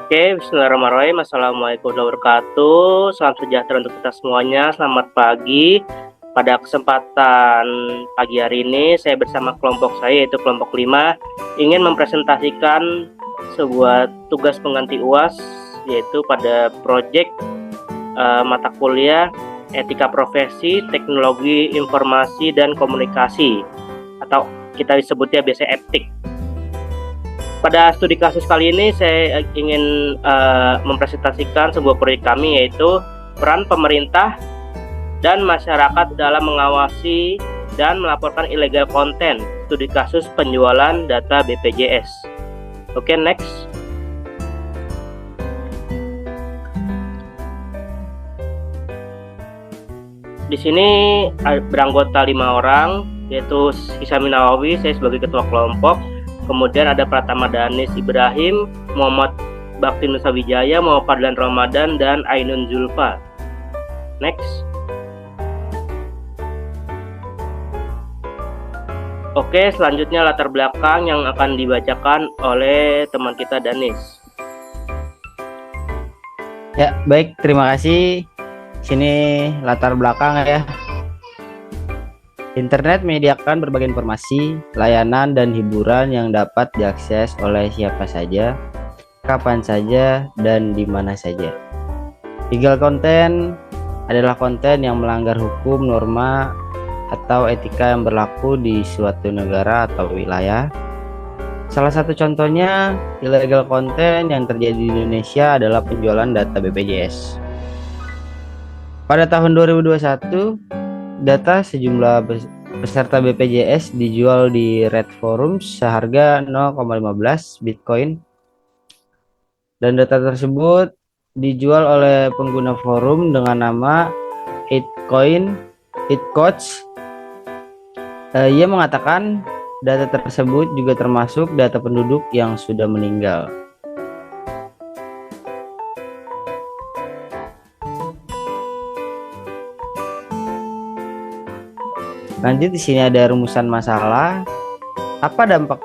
Oke, bismillahirrahmanirrahim. Assalamualaikum warahmatullahi wabarakatuh. Salam sejahtera untuk kita semuanya. Selamat pagi. Pada kesempatan pagi hari ini, saya bersama kelompok saya, yaitu kelompok 5, ingin mempresentasikan sebuah tugas pengganti UAS, yaitu pada proyek mata kuliah Etika Profesi, Teknologi Informasi dan Komunikasi, atau kita disebutnya biasa EPTIK. Pada studi kasus kali ini saya ingin mempresentasikan sebuah proyek kami, yaitu peran pemerintah dan masyarakat dalam mengawasi dan melaporkan illegal content, studi kasus penjualan data BPJS. Oke, next. Di sini beranggota 5 orang, yaitu Hisami Nawawi, saya sebagai ketua kelompok. Kemudian ada Pratama Danis Ibrahim, Muhammad Bakti Nusa Wijaya, Muhammad Fadlan Ramadan, dan Ainun Zulfa. Next. Oke, selanjutnya latar belakang yang akan dibacakan oleh teman kita Danis. Ya, baik, terima kasih. Sini latar belakang ya. Internet menyediakan berbagai informasi, layanan, dan hiburan yang dapat diakses oleh siapa saja, kapan saja, dan di mana saja. Illegal content adalah konten yang melanggar hukum, norma, atau etika yang berlaku di suatu negara atau wilayah. Salah satu contohnya, illegal content yang terjadi di Indonesia adalah penjualan data BPJS. Pada tahun 2021, data sejumlah peserta BPJS dijual di Red Forum seharga 0,15 Bitcoin, dan data tersebut dijual oleh pengguna forum dengan nama Itcoach. Ia mengatakan data tersebut juga termasuk data penduduk yang sudah meninggal. Lanjut, di sini ada rumusan masalah. Apa dampak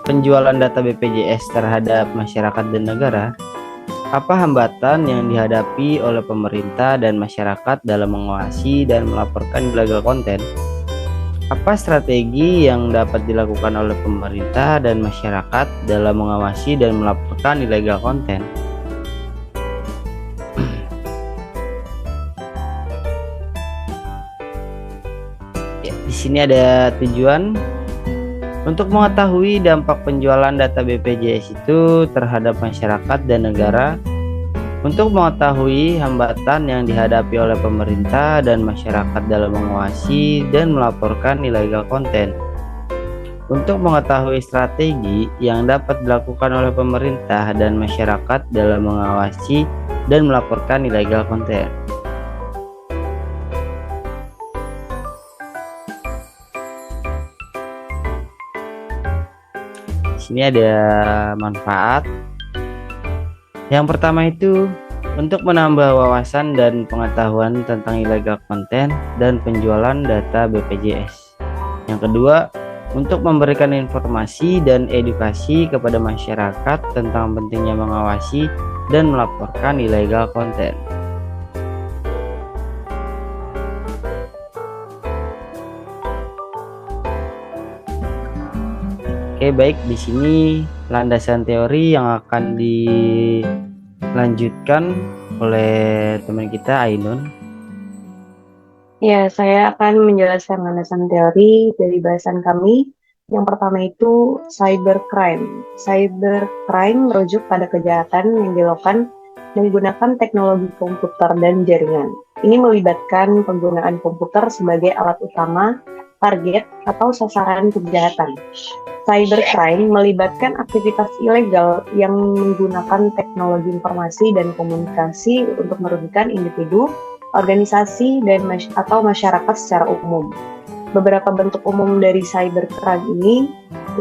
penjualan data BPJS terhadap masyarakat dan negara? Apa hambatan yang dihadapi oleh pemerintah dan masyarakat dalam mengawasi dan melaporkan illegal content? Apa strategi yang dapat dilakukan oleh pemerintah dan masyarakat dalam mengawasi dan melaporkan illegal content? Di sini ada tujuan untuk mengetahui dampak penjualan data BPJS itu terhadap masyarakat dan negara, untuk mengetahui hambatan yang dihadapi oleh pemerintah dan masyarakat dalam mengawasi dan melaporkan illegal content, untuk mengetahui strategi yang dapat dilakukan oleh pemerintah dan masyarakat dalam mengawasi dan melaporkan illegal content. Ini ada manfaat. Yang pertama itu untuk menambah wawasan dan pengetahuan tentang illegal content dan penjualan data BPJS. Yang kedua, untuk memberikan informasi dan edukasi kepada masyarakat tentang pentingnya mengawasi dan melaporkan illegal content. Oke, baik, di sini landasan teori yang akan dilanjutkan oleh teman kita Ainun. Ya, saya akan menjelaskan landasan teori dari bahasan kami. Yang pertama itu cybercrime. Cybercrime merujuk pada kejahatan yang dilakukan menggunakan teknologi komputer dan jaringan. Ini melibatkan penggunaan komputer sebagai alat utama, target, atau sasaran kejahatan. Cybercrime melibatkan aktivitas ilegal yang menggunakan teknologi informasi dan komunikasi untuk merugikan individu, organisasi, dan atau masyarakat secara umum. Beberapa bentuk umum dari cybercrime ini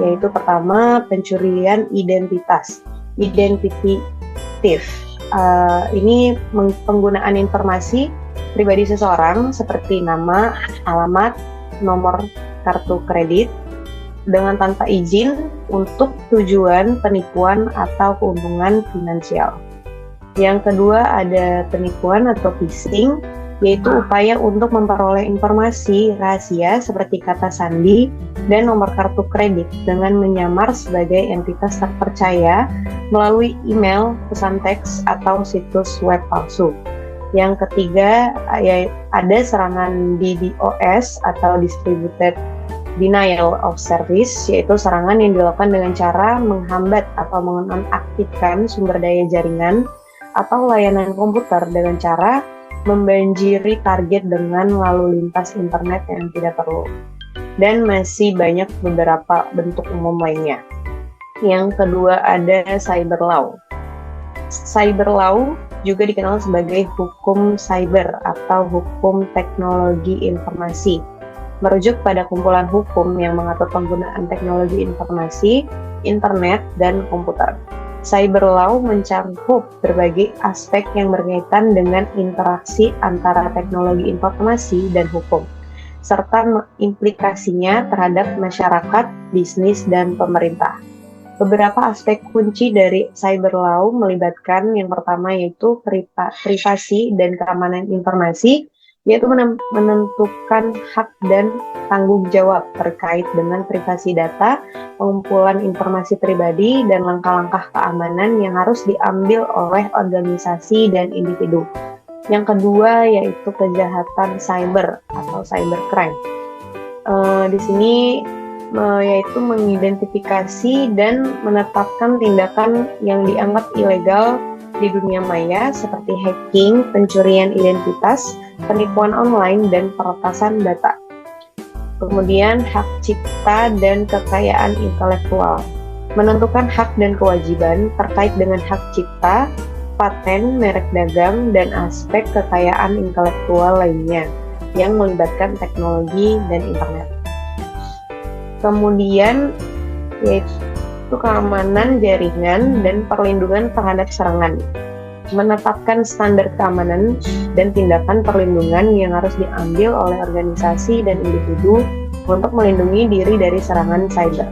yaitu pertama, pencurian identitas, identity thief. Ini penggunaan informasi pribadi seseorang seperti nama, alamat, nomor kartu kredit, dengan tanpa izin untuk tujuan penipuan atau keuntungan finansial. Yang kedua ada penipuan atau phishing, yaitu upaya untuk memperoleh informasi rahasia seperti kata sandi dan nomor kartu kredit dengan menyamar sebagai entitas terpercaya melalui email, pesan teks, atau situs web palsu. Yang ketiga ada serangan DDoS atau Distributed Denial of Service, yaitu serangan yang dilakukan dengan cara menghambat atau menonaktifkan sumber daya jaringan atau layanan komputer dengan cara membanjiri target dengan lalu lintas internet yang tidak perlu. Dan masih banyak beberapa bentuk umum lainnya. Yang kedua ada cyber law. Cyber law juga dikenal sebagai hukum cyber atau hukum teknologi informasi. Merujuk pada kumpulan hukum yang mengatur penggunaan teknologi informasi, internet, dan komputer. Cyber law mencakup berbagai aspek yang berkaitan dengan interaksi antara teknologi informasi dan hukum, serta implikasinya terhadap masyarakat, bisnis, dan pemerintah. Beberapa aspek kunci dari cyber law melibatkan yang pertama yaitu privasi dan keamanan informasi, yaitu menentukan hak dan tanggung jawab terkait dengan privasi data, pengumpulan informasi pribadi, dan langkah-langkah keamanan yang harus diambil oleh organisasi dan individu. Yang kedua yaitu kejahatan cyber atau cybercrime. Di sini yaitu mengidentifikasi dan menetapkan tindakan yang dianggap ilegal di dunia maya seperti hacking, pencurian identitas, penipuan online, dan peretasan data. Kemudian hak cipta dan kekayaan intelektual. Menentukan hak dan kewajiban terkait dengan hak cipta, paten, merek dagang, dan aspek kekayaan intelektual lainnya yang melibatkan teknologi dan internet. Kemudian yaitu keamanan jaringan dan perlindungan terhadap serangan. Menetapkan standar keamanan dan tindakan perlindungan yang harus diambil oleh organisasi dan individu untuk melindungi diri dari serangan cyber.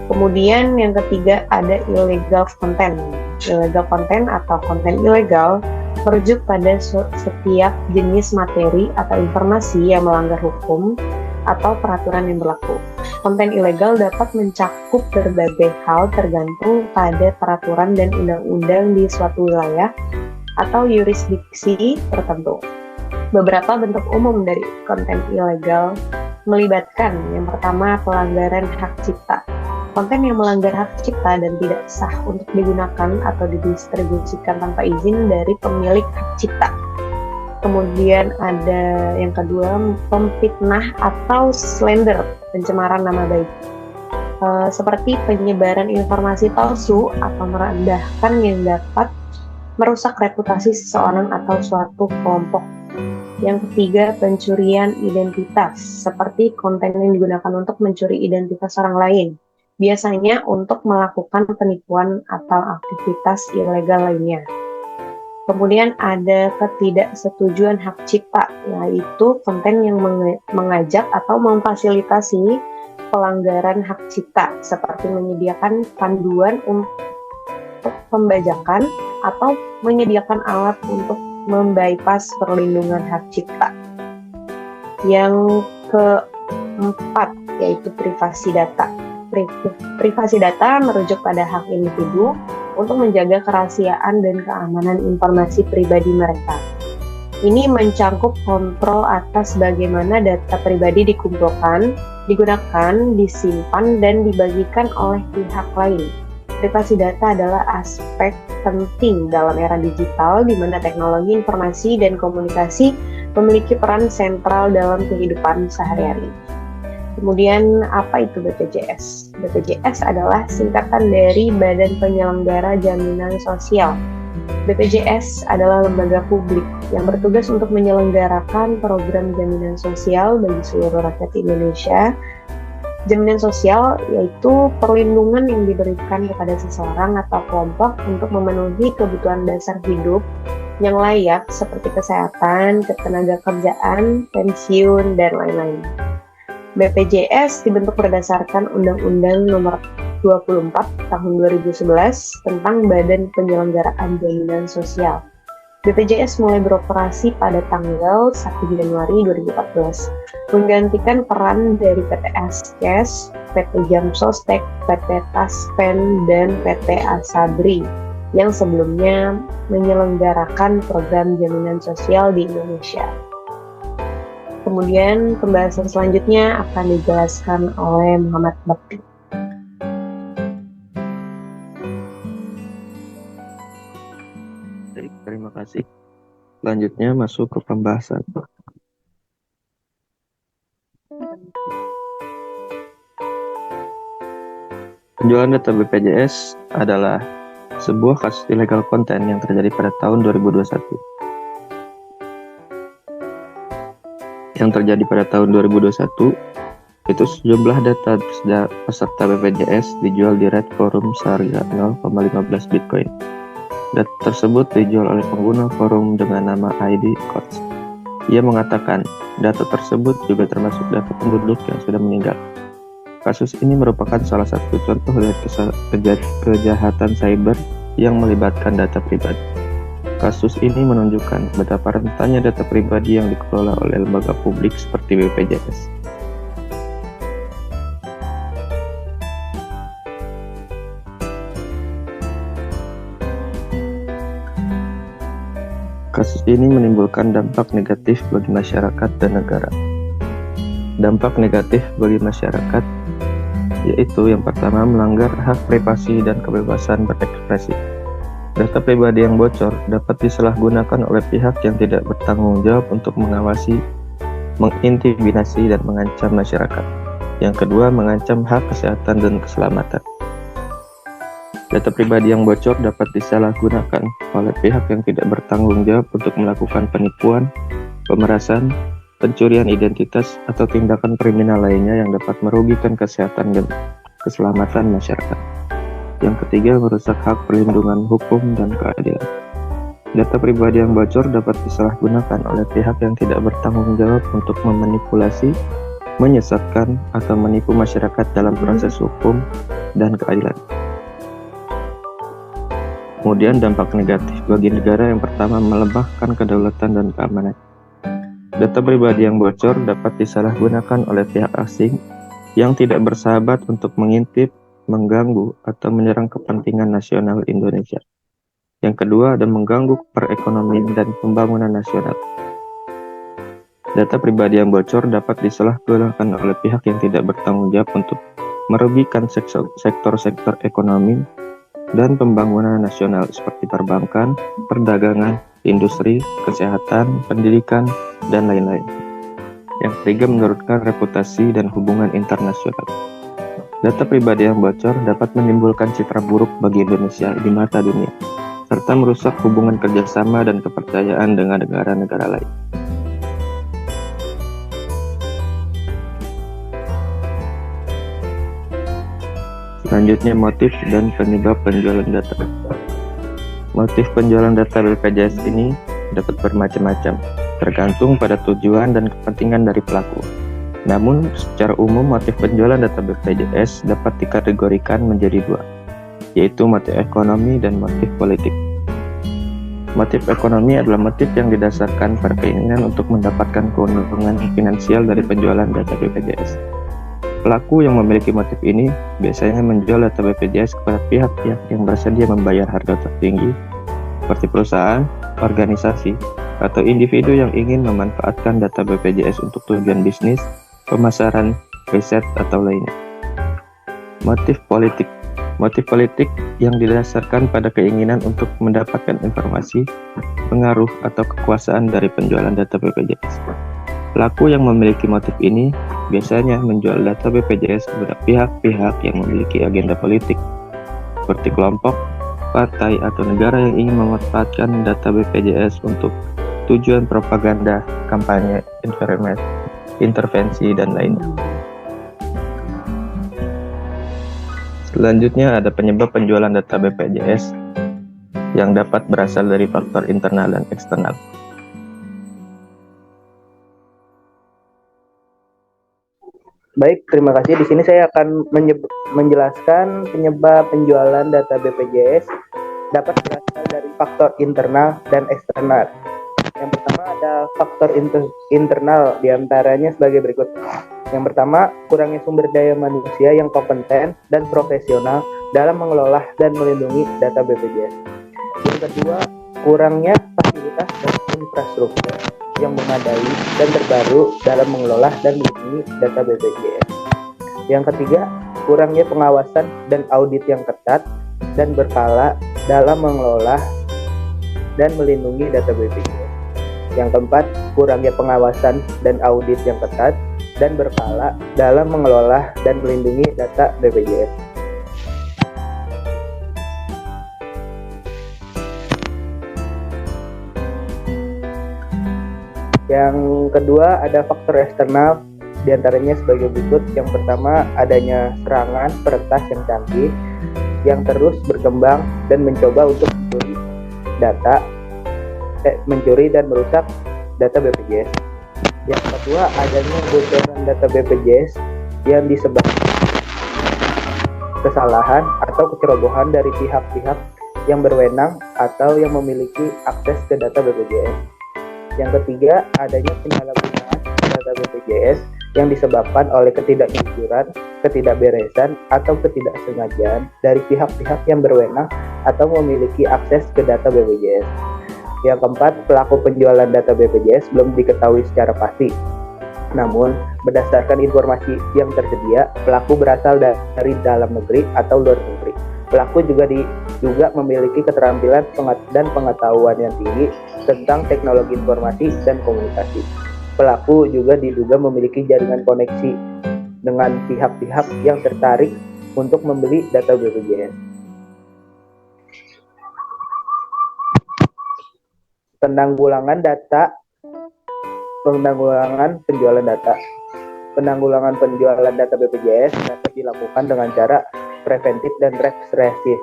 Kemudian yang ketiga ada illegal content. Illegal content atau konten ilegal merujuk pada setiap jenis materi atau informasi yang melanggar hukum atau peraturan yang berlaku. Konten ilegal dapat mencakup berbagai hal tergantung pada peraturan dan undang-undang di suatu wilayah atau yurisdiksi tertentu. Beberapa bentuk umum dari konten ilegal melibatkan yang pertama pelanggaran hak cipta. Konten yang melanggar hak cipta dan tidak sah untuk digunakan atau didistribusikan tanpa izin dari pemilik hak cipta. Kemudian ada yang kedua, pemfitnah atau slander, pencemaran nama baik. Seperti penyebaran informasi palsu atau merendahkan yang dapat merusak reputasi seseorang atau suatu kelompok. Yang ketiga, pencurian identitas, seperti konten yang digunakan untuk mencuri identitas orang lain, biasanya untuk melakukan penipuan atau aktivitas ilegal lainnya. Kemudian ada ketidaksetujuan hak cipta, yaitu konten yang mengajak atau memfasilitasi pelanggaran hak cipta, seperti menyediakan panduan untuk pembajakan atau menyediakan alat untuk membypass perlindungan hak cipta. Yang keempat yaitu privasi data. Privasi data merujuk pada hak individu untuk menjaga kerahasiaan dan keamanan informasi pribadi mereka. Ini mencakup kontrol atas bagaimana data pribadi dikumpulkan, digunakan, disimpan, dan dibagikan oleh pihak lain. Privasi data adalah aspek penting dalam era digital di mana teknologi informasi dan komunikasi memiliki peran sentral dalam kehidupan sehari-hari. Kemudian apa itu BPJS? BPJS adalah singkatan dari Badan Penyelenggara Jaminan Sosial. BPJS adalah lembaga publik yang bertugas untuk menyelenggarakan program jaminan sosial bagi seluruh rakyat Indonesia. Jaminan sosial yaitu perlindungan yang diberikan kepada seseorang atau kelompok untuk memenuhi kebutuhan dasar hidup yang layak seperti kesehatan, ketenagakerjaan, pensiun, dan lain-lain. BPJS dibentuk berdasarkan Undang-Undang Nomor 24 Tahun 2011 tentang Badan Penyelenggaraan Jaminan Sosial. BPJS mulai beroperasi pada tanggal 1 Januari 2014, menggantikan peran dari PT Askes, PT Jam Sostek, PT Taspen, dan PT Asabri yang sebelumnya menyelenggarakan program jaminan sosial di Indonesia. Kemudian pembahasan selanjutnya akan dijelaskan oleh Muhammad Bakti. Baik, terima kasih. Selanjutnya masuk ke pembahasan. Penjualan data BPJS adalah sebuah kasus illegal content yang terjadi pada tahun 2021. Yang terjadi pada tahun 2021 itu sejumlah data peserta BPJS dijual di Red Forum seharga 0,15 Bitcoin. Data tersebut dijual oleh pengguna forum dengan nama ID Coach. Ia mengatakan data tersebut juga termasuk data penduduk yang sudah meninggal. Kasus ini merupakan salah satu contoh dari kejahatan cyber yang melibatkan data pribadi. Kasus ini menunjukkan betapa rentannya data pribadi yang dikelola oleh lembaga publik seperti BPJS. Kasus ini menimbulkan dampak negatif bagi masyarakat dan negara. Dampak negatif bagi masyarakat yaitu yang pertama melanggar hak privasi dan kebebasan berekspresi. Data pribadi yang bocor dapat disalahgunakan oleh pihak yang tidak bertanggung jawab untuk mengawasi, mengintimidasi, dan mengancam masyarakat. Yang kedua, mengancam hak kesehatan dan keselamatan. Data pribadi yang bocor dapat disalahgunakan oleh pihak yang tidak bertanggung jawab untuk melakukan penipuan, pemerasan, pencurian identitas, atau tindakan kriminal lainnya yang dapat merugikan kesehatan dan keselamatan masyarakat. Yang ketiga, merusak hak perlindungan hukum dan keadilan. Data pribadi yang bocor dapat disalahgunakan oleh pihak yang tidak bertanggung jawab untuk memanipulasi, menyesatkan, atau menipu masyarakat dalam proses hukum dan keadilan. Kemudian dampak negatif bagi negara yang pertama melemahkan kedaulatan dan keamanan. Data pribadi yang bocor dapat disalahgunakan oleh pihak asing yang tidak bersahabat untuk mengintip, mengganggu, atau menyerang kepentingan nasional Indonesia. Yang kedua, ada mengganggu perekonomian dan pembangunan nasional. Data pribadi yang bocor dapat disalahgunakan oleh pihak yang tidak bertanggung jawab untuk merugikan sektor-sektor ekonomi dan pembangunan nasional seperti perbankan, perdagangan, industri, kesehatan, pendidikan, dan lain-lain. Yang ketiga, menurunkan reputasi dan hubungan internasional. Data pribadi yang bocor dapat menimbulkan citra buruk bagi Indonesia di mata dunia, serta merusak hubungan kerjasama dan kepercayaan dengan negara-negara lain. Selanjutnya, motif dan penyebab penjualan data. Motif penjualan data BPJS ini dapat bermacam-macam, tergantung pada tujuan dan kepentingan dari pelaku. Namun, secara umum motif penjualan data BPJS dapat dikategorikan menjadi dua, yaitu motif ekonomi dan motif politik. Motif ekonomi adalah motif yang didasarkan pada keinginan untuk mendapatkan keuntungan finansial dari penjualan data BPJS. Pelaku yang memiliki motif ini biasanya menjual data BPJS kepada pihak-pihak yang bersedia membayar harga tertinggi, seperti perusahaan, organisasi, atau individu yang ingin memanfaatkan data BPJS untuk tujuan bisnis, pemasaran, riset, atau lainnya. Motif politik. Motif politik yang didasarkan pada keinginan untuk mendapatkan informasi, pengaruh, atau kekuasaan dari penjualan data BPJS. Pelaku yang memiliki motif ini biasanya menjual data BPJS kepada pihak-pihak yang memiliki agenda politik, seperti kelompok, partai, atau negara yang ingin memanfaatkan data BPJS untuk tujuan propaganda, kampanye, intervensi, dan lainnya. Selanjutnya ada penyebab penjualan data BPJS yang dapat berasal dari faktor internal dan eksternal. Baik, terima kasih. Di sini saya akan menjelaskan penyebab penjualan data BPJS dapat berasal dari faktor internal dan eksternal. Yang pertama ada faktor internal, diantaranya sebagai berikut. Yang pertama, kurangnya sumber daya manusia yang kompeten dan profesional dalam mengelola dan melindungi data BPJS. Yang kedua, kurangnya fasilitas dan infrastruktur yang memadai dan terbaru dalam mengelola dan melindungi data BPJS. Yang ketiga, kurangnya pengawasan dan audit yang ketat dan berkala dalam mengelola dan melindungi data BPJS. Yang keempat, kurangnya pengawasan dan audit yang ketat dan berkala dalam mengelola dan melindungi data BPJS. Yang kedua ada faktor eksternal, diantaranya sebagai berikut. Yang pertama, adanya serangan peretas yang canggih yang terus berkembang dan mencoba untuk mencuri dan merusak data BPJS. Yang kedua, adanya bocoran data BPJS yang disebabkan kesalahan atau kecerobohan dari pihak-pihak yang berwenang atau yang memiliki akses ke data BPJS. Yang ketiga, adanya penyalahgunaan data BPJS yang disebabkan oleh ketidakjujuran, ketidakberesan, atau ketidaksengajaan dari pihak-pihak yang berwenang atau memiliki akses ke data BPJS. Yang keempat, pelaku penjualan data BPJS belum diketahui secara pasti. Namun, berdasarkan informasi yang tersedia, pelaku berasal dari dalam negeri atau luar negeri. Pelaku juga memiliki keterampilan dan pengetahuan yang tinggi tentang teknologi informasi dan komunikasi. Pelaku juga diduga memiliki jaringan koneksi dengan pihak-pihak yang tertarik untuk membeli data BPJS. Penanggulangan penjualan data. Penanggulangan penjualan data BPJS dapat dilakukan dengan cara preventif dan represif.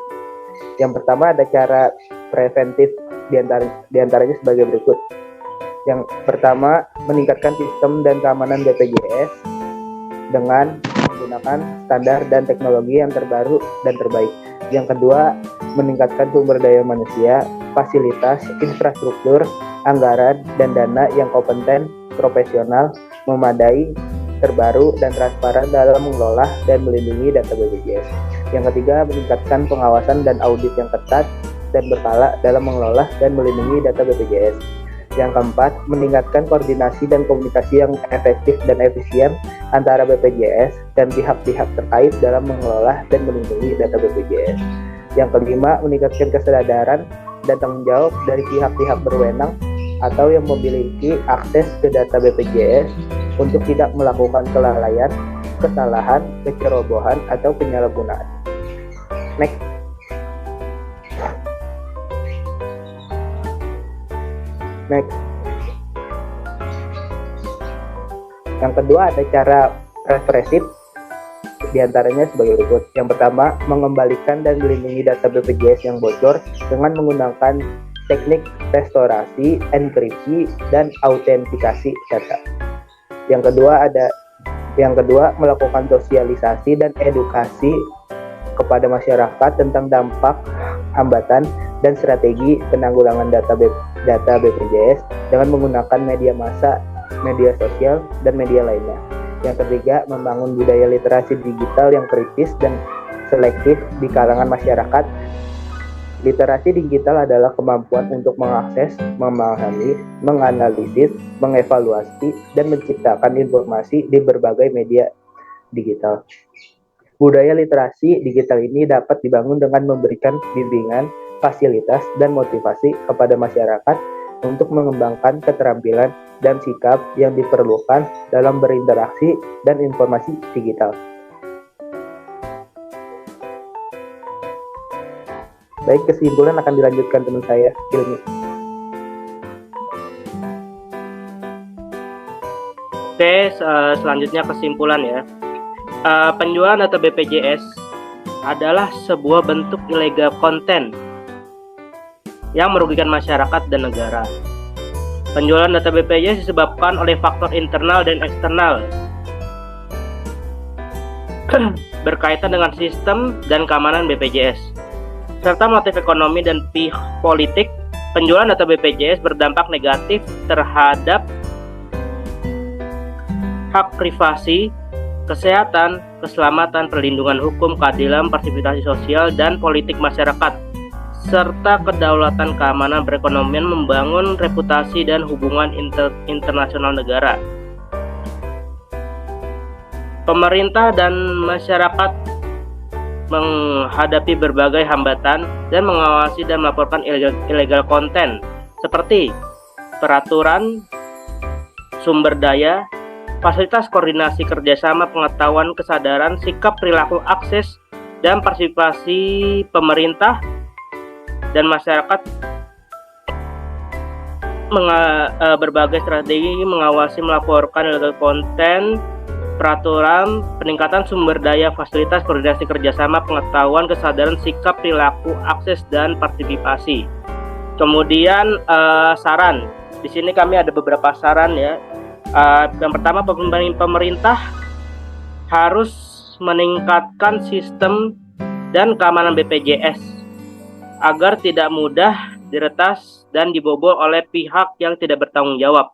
Yang pertama ada cara preventif, diantaranya sebagai berikut. Yang pertama, meningkatkan sistem dan keamanan BPJS dengan menggunakan standar dan teknologi yang terbaru dan terbaik. Yang kedua, meningkatkan sumber daya manusia, fasilitas, infrastruktur, anggaran, dan dana yang kompeten, profesional, memadai, terbaru, dan transparan dalam mengelola dan melindungi data BPJS. Yang ketiga, meningkatkan pengawasan dan audit yang ketat dan berkala dalam mengelola dan melindungi data BPJS. Yang keempat, meningkatkan koordinasi dan komunikasi yang efektif dan efisien antara BPJS dan pihak-pihak terkait dalam mengelola dan melindungi data BPJS. Yang kelima, meningkatkan kesadaran dan tanggung jawab dari pihak-pihak berwenang atau yang memiliki akses ke data BPJS untuk tidak melakukan kelalaian, kesalahan, kecerobohan, atau penyalahgunaan. Next. Yang kedua ada cara represif, diantaranya sebagai berikut. Yang pertama, mengembalikan dan melindungi data BPJS yang bocor dengan menggunakan teknik restorasi, enkripsi, dan autentikasi data. Yang kedua, melakukan sosialisasi dan edukasi kepada masyarakat tentang dampak, hambatan, dan strategi penanggulangan data BPJS dengan menggunakan media massa, media sosial, dan media lainnya. Yang ketiga, membangun budaya literasi digital yang kritis dan selektif di kalangan masyarakat. Literasi digital adalah kemampuan untuk mengakses, memahami, menganalisis, mengevaluasi, dan menciptakan informasi di berbagai media digital. Budaya literasi digital ini dapat dibangun dengan memberikan bimbingan, fasilitas, dan motivasi kepada masyarakat untuk mengembangkan keterampilan dan sikap yang diperlukan dalam berinteraksi dan informasi digital. Baik, kesimpulan akan dilanjutkan teman saya, Ilmi. Oke, selanjutnya kesimpulan ya. Penjualan data BPJS adalah sebuah bentuk ilegal konten yang merugikan masyarakat dan negara. Penjualan data BPJS disebabkan oleh faktor internal dan eksternal. berkaitan dengan sistem dan keamanan BPJS. Serta motif ekonomi dan politik, penjualan data BPJS berdampak negatif terhadap hak privasi, kesehatan, keselamatan, perlindungan hukum, keadilan, partisipasi sosial, dan politik masyarakat, serta kedaulatan keamanan perekonomian, membangun reputasi dan hubungan internasional negara. Pemerintah dan masyarakat menghadapi berbagai hambatan dan mengawasi dan melaporkan illegal konten seperti peraturan, sumber daya, fasilitas koordinasi kerjasama, pengetahuan, kesadaran, sikap, perilaku, akses, dan partisipasi pemerintah dan masyarakat berbagai strategi mengawasi, melaporkan illegal konten, peraturan, peningkatan sumber daya, fasilitas, koordinasi kerjasama, pengetahuan, kesadaran, sikap, perilaku, akses, dan partisipasi. Kemudian saran, di sini kami ada beberapa saran ya. Yang pertama, pemerintah harus meningkatkan sistem dan keamanan BPJS agar tidak mudah diretas dan dibobol oleh pihak yang tidak bertanggung jawab.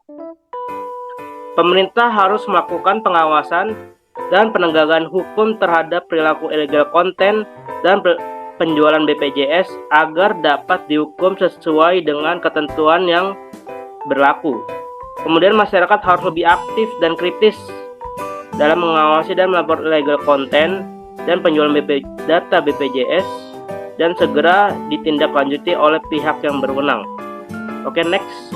Pemerintah harus melakukan pengawasan dan penegakan hukum terhadap perilaku illegal konten dan penjualan BPJS agar dapat dihukum sesuai dengan ketentuan yang berlaku. Kemudian masyarakat harus lebih aktif dan kritis dalam mengawasi dan melapor illegal konten dan penjualan data BPJS dan segera ditindaklanjuti oleh pihak yang berwenang. Oke, next.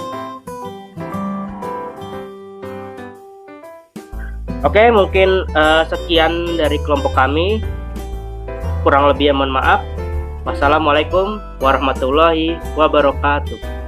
Oke, mungkin sekian dari kelompok kami. Kurang lebih mohon maaf. Wassalamualaikum warahmatullahi wabarakatuh.